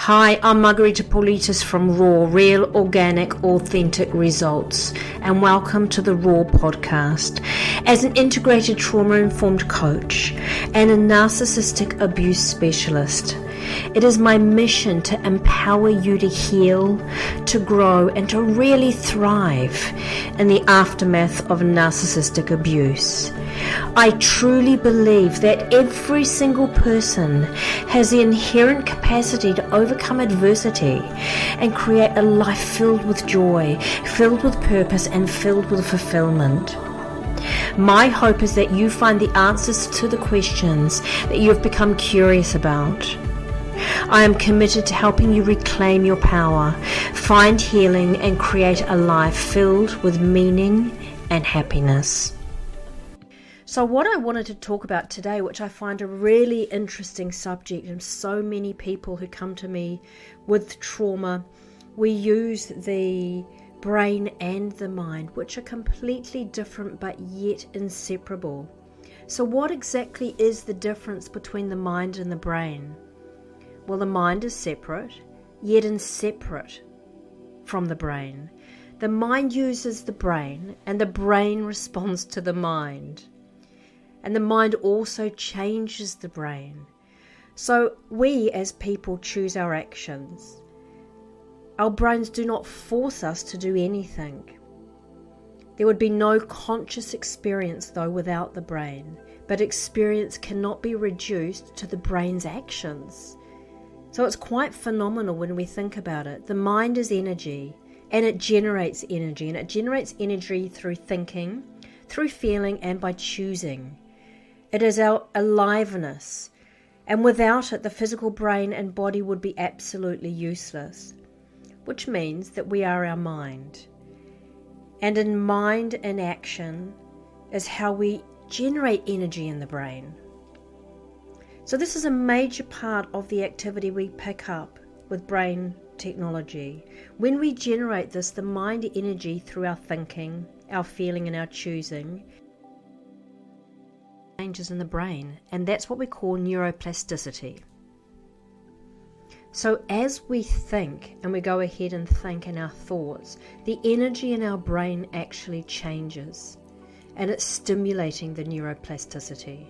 Hi, I'm Margarita Paulitis from Raw, Real, Organic, Authentic Results, and welcome to the Raw podcast. As an integrated trauma-informed coach and a narcissistic abuse specialist, it is my mission to empower you to heal, to grow, and to really thrive in the aftermath of narcissistic abuse. I truly believe that every single person has the inherent capacity to overcome adversity and create a life filled with joy, filled with purpose, and filled with fulfillment. My hope is that you find the answers to the questions that you have become curious about. I am committed to helping you reclaim your power, find healing, and create a life filled with meaning and happiness. So what I wanted to talk about today, which I find a really interesting subject, and so many people who come to me with trauma, we use the brain and the mind, which are completely different but yet inseparable. So what exactly is the difference between the mind and the brain? Well, the mind is separate, yet inseparate from the brain. The mind uses the brain, and the brain responds to the mind. And the mind also changes the brain. So we as people choose our actions. Our brains do not force us to do anything. There would be no conscious experience though without the brain, but experience cannot be reduced to the brain's actions. So it's quite phenomenal when we think about it. The mind is energy, and it generates energy, and it generates energy through thinking, through feeling, and by choosing. It is our aliveness, and without it, the physical brain and body would be absolutely useless, which means that we are our mind. And in mind and action is how we generate energy in the brain. So this is a major part of the activity we pick up with brain technology. When we generate this, the mind energy through our thinking, our feeling, and our choosing, changes in the brain, and that's what we call neuroplasticity. So as we think and we go ahead and think in our thoughts, the energy in our brain actually changes, and it's stimulating the neuroplasticity.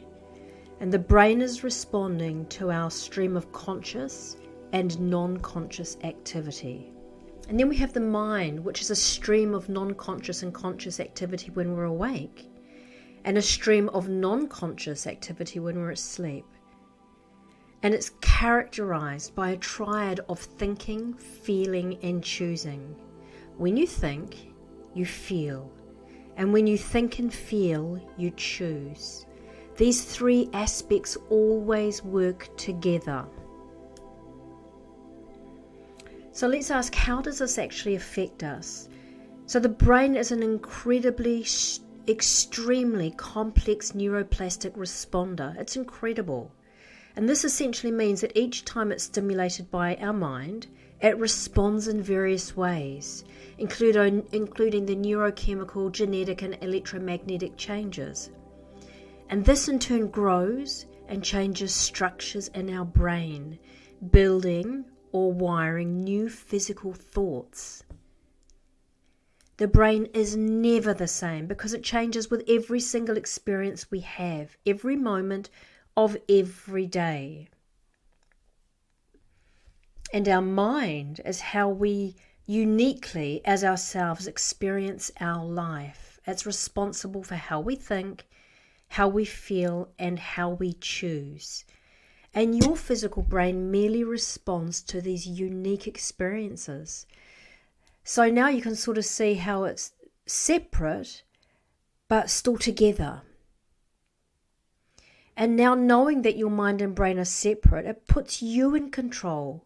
And the brain is responding to our stream of conscious and non-conscious activity. And then we have the mind, which is a stream of non-conscious and conscious activity when we're awake, and a stream of non-conscious activity when we're asleep. And it's characterized by a triad of thinking, feeling, and choosing. When you think, you feel. And when you think and feel, you choose. These three aspects always work together. So let's ask, how does this actually affect us? So the brain is an extremely complex neuroplastic responder. It's incredible. And this essentially means that each time it's stimulated by our mind, it responds in various ways, including the neurochemical, genetic, and electromagnetic changes. And this in turn grows and changes structures in our brain, building or wiring new physical thoughts. The brain is never the same because it changes with every single experience we have, every moment of every day. And our mind is how we uniquely as ourselves experience our life. It's responsible for how we think, how we feel, and how we choose. And your physical brain merely responds to these unique experiences. So now you can sort of see how it's separate, but still together. And now knowing that your mind and brain are separate, it puts you in control,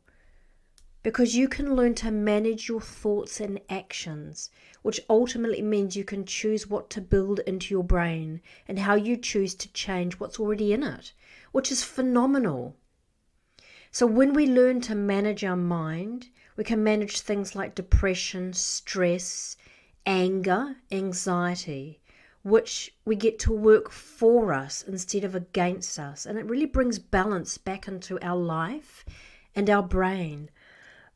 because you can learn to manage your thoughts and actions, which ultimately means you can choose what to build into your brain and how you choose to change what's already in it, which is phenomenal. So when we learn to manage our mind, we can manage things like depression, stress, anger, anxiety, which we get to work for us instead of against us. And it really brings balance back into our life and our brain.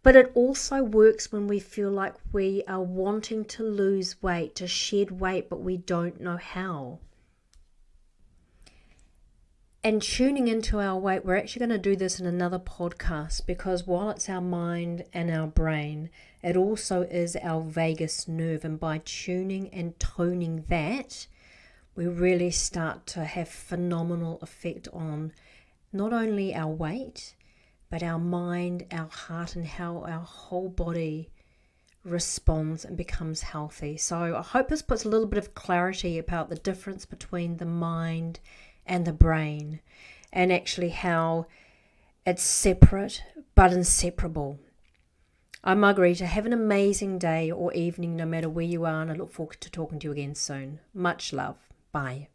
But it also works when we feel like we are wanting to lose weight, to shed weight, but we don't know how. And tuning into our weight, we're actually going to do this in another podcast, because while it's our mind and our brain, it also is our vagus nerve. And by tuning and toning that, we really start to have phenomenal effect on not only our weight, but our mind, our heart, and how our whole body responds and becomes healthy. So I hope this puts a little bit of clarity about the difference between the mind and the brain, and actually how it's separate but inseparable. I'm Margarita. Have an amazing day or evening no matter where you are, and I look forward to talking to you again soon. Much love. Bye.